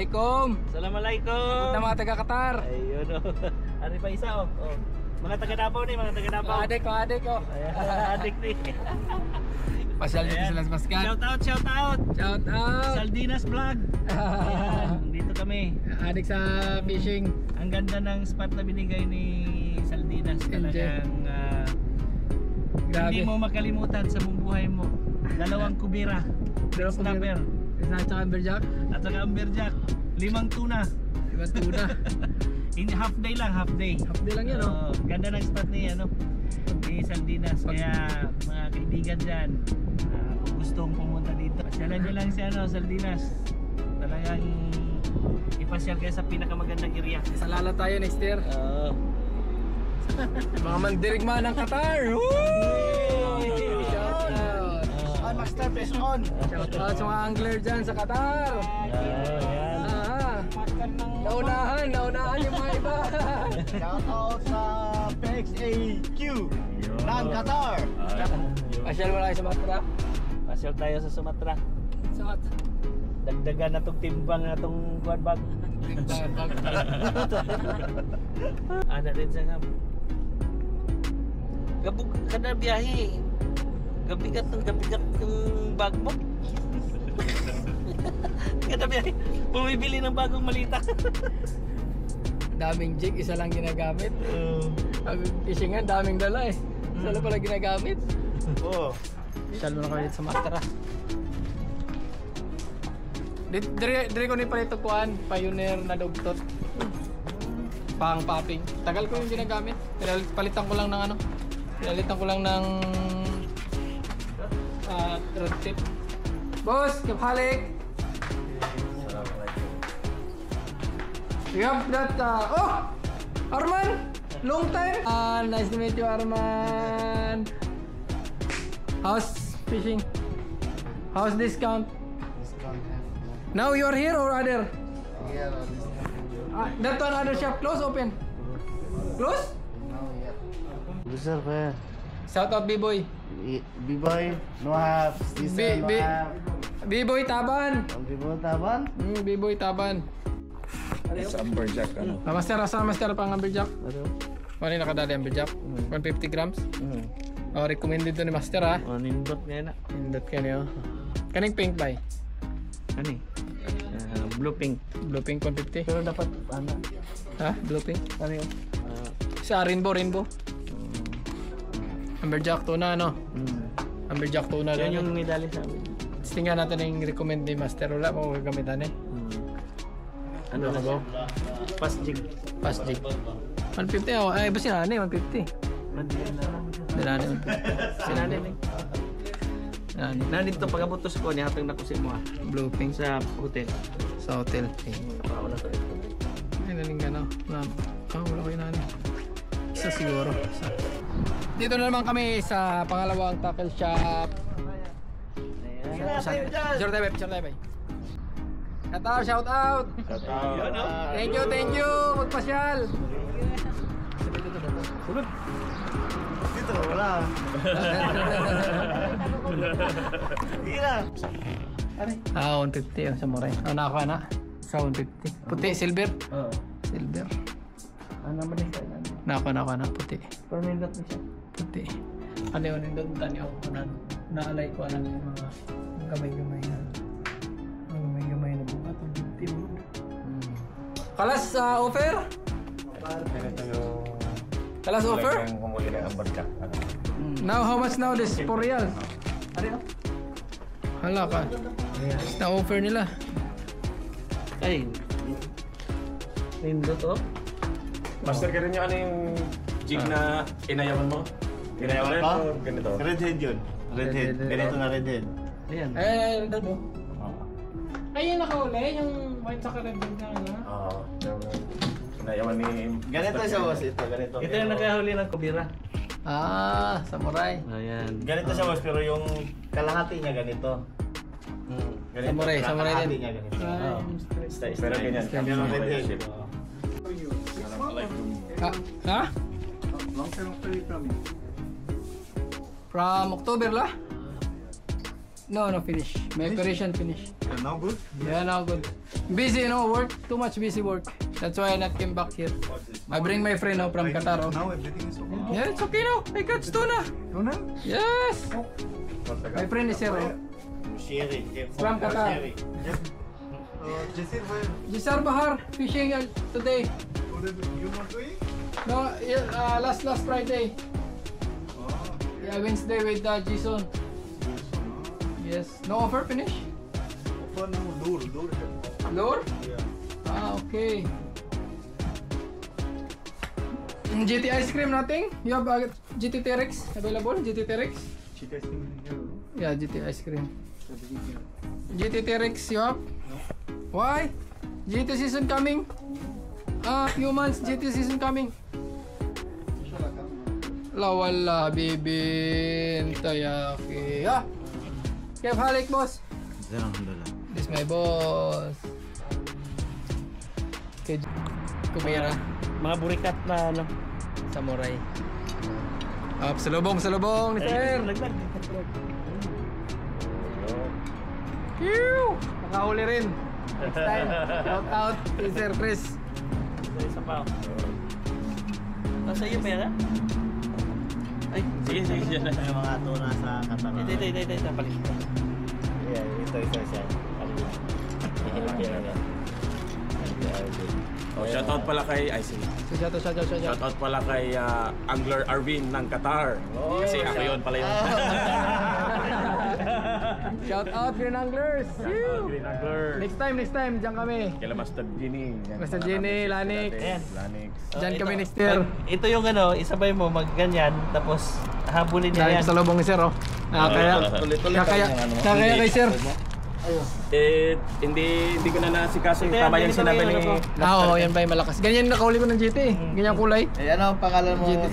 Assalamualaikum. Assalamualaikum. Na mga taga-Qatar. Ayun o. Ano pa isa o. Oh. Mga taga-Davao ni, mga taga-Davao. Adik ko. Adik ni. Pasyal dito sila sa Maskat. Shout out. Shout out. Saldinas Vlog. Ayan, dito kami. Adik sa fishing. Ang ganda ng spot na binigay ni Saldinas. Talagang hindi mo makalimutan sa buong buhay mo. Dalawang kubira. Snapper. Isa at saka amberjack. At saka amberjack. 5 tuna. 5 tuna. In half day lang. Half day lang yun, no? Ganda ng spot ni Saldinas. Kaya mga kaibigan dyan, kung gustong pumunta dito, pasyalan nyo lang si Saldinas. Talagang ipasyal kayo sa pinakamagandang area. Sa Lala tayo next year. Mga mandirigma ng Qatar. Shout out. Master Fish On. Shout out sa mga angler dyan sa Qatar. Naunahan yung mga iba. Shout out sa PXAQ ng Qatar. Pasyal mo lang sa Sumatra. Pasyal tayo sa Sumatra. Dagdagan na itong timbang na itong quad bag. Ana din sa ngam. Gabog ka na biyahe. Gabigat ng bag mo. Kada biyahe, bumibili ng bagong malita. Daming jig, isa lang ginagamit. Fishingan, daming dala eh. Isa lang pala ginagamit. Oo. Pasyal mo na kami dito sa Sumatra. Dire ko ni palito kuan, Pioneer na dugtot. Pang popping. Tagal ko yung ginagamit. Palitan ko lang ng Pinalitan ko lang ng rod tip. Boss, kapalik. We have that Arman! Long time! Nice to meet you, Arman. How's fishing? How's discount? Now you are here or other? Yeah, That one other shop close, open? Close? Sir, kaya Shout out B-Boy. B-Boy, no have. Season, no have. B-Boy Taban. B-Boy Taban? B-Boy Taban. Sa amberjack Master, asan master pang amberjack? Ano yung nakadali amberjack? 150 grams? Recommended to ni master ha? Nindot nga na. Nindot ka niyo. Kaning pink ba? Ano blue pink. Blue pink 150? Pero dapat Ha? Blue pink? Ano yun? Sa rainbow. Amberjack tuna, no? Amberjack tuna Yan rin. yung medali sa amin. Tingnan natin yung recommend ni master. Wala mo gagamitan eh. Ano na siya? Fast jig. 150 oh. Ay, ba sinanay? 150. Sinanay. Sinanay. Nandito pagabutos ko niya hatang nakusin mo Blue pink sa hotel. sa hotel. Wala to. Ay, naling gano. Wala ko yun. Isa siguro. Dito na naman kami sa pangalawang tackle shop. Shout out. Thank you. Magpasyal. Sunod. Dito, wala. Hila. 150 yung samurai. Nakakuha na. Sa 150. Puti, silver. Silver. Ano ba din tayo? Nakakuha na. Puti. Pero nindot na siya. Puti. Ano yun? Nindot tani ako. Naalay ko lang yung mga gamay-gamay na. Gamay na bukat. Kalas offer? Kalas offer? Now how much now this? 4 real? Hala ka. Na offer nila. Ay. Nindot oh. Master, ka rin yung yung jig na inayawan mo? Inayawan mo ganito? Redhead yun. Redhead. Ganito na redhead. Ayan. Redhead mo? Ayun nakauli, yung white sa redhead na ano? Oo. Inayawan ni... Ganito siya, boss. Ito, ganito. Ito yung nakahuli ng kubira. Samurai. Ayan. Ganito siya, boss. Pero yung kalahati niya ganito. Samurai din. Kalahati niya ganito. Pero ganyan. Yung redhead. Ha? From October lah? No, finish. My operation finish. Now good? Yeah, now good. Busy, work. Too much busy work. That's why I not came back here. I bring my friend from Qatar. Now everything is okay. Yeah, it's okay now. I got tuna. Tuna? Yes. My friend is here. From Qatar. Jasir, where? Jisar Bahar fishing today. You not doing? No, yeah, last Friday. Oh, Yeah, Wednesday with Jason. Yes. No offer finish? offer now, lure. Lure? Yeah. Ah, okay. GT ice cream nothing? You have GT T-Rex available? GT T-Rex? Chica is in here. Yeah, GT ice cream. GT T-Rex you have? No. Why? GT season coming. Few months GT season coming. La wala bibin tayaki. Kev halik boss. This my boss. Okay, kumira. Mga burikat na ano. Samurai. Salubong ni sir. Laglag. Pew! Nakahuli rin. Next time. Shout out kay Sir Chris. Isa pa. Nasa iyo pa yan ha? Ay, Sige. May mga tuna sa Qatar. ito. Palit. Yeah, ito. Oh, shoutout pala kay Shout out. Shoutout pala kay Angler Arvin ng Qatar. Kasi ako yun pala yun. Shout out Green Anglers. Pew! Green Angler. Next time diyan kami. Kila Master Ginny. Master Ginny, Lanix. Lanix. Diyan ito. kami next year. Ito yung ano, isabay mo magganyan tapos habulin niya Dahil yan. sa lubong ni Sir oh. Kaya kay Sir. Hindi ko na nasikaso yung tama yung sinabi ni... Oo, yan pa yung malakas. Ganyan nakahuli ko ng GT. Ganyan kulay. Eh, ano ang pangalan mo? GT.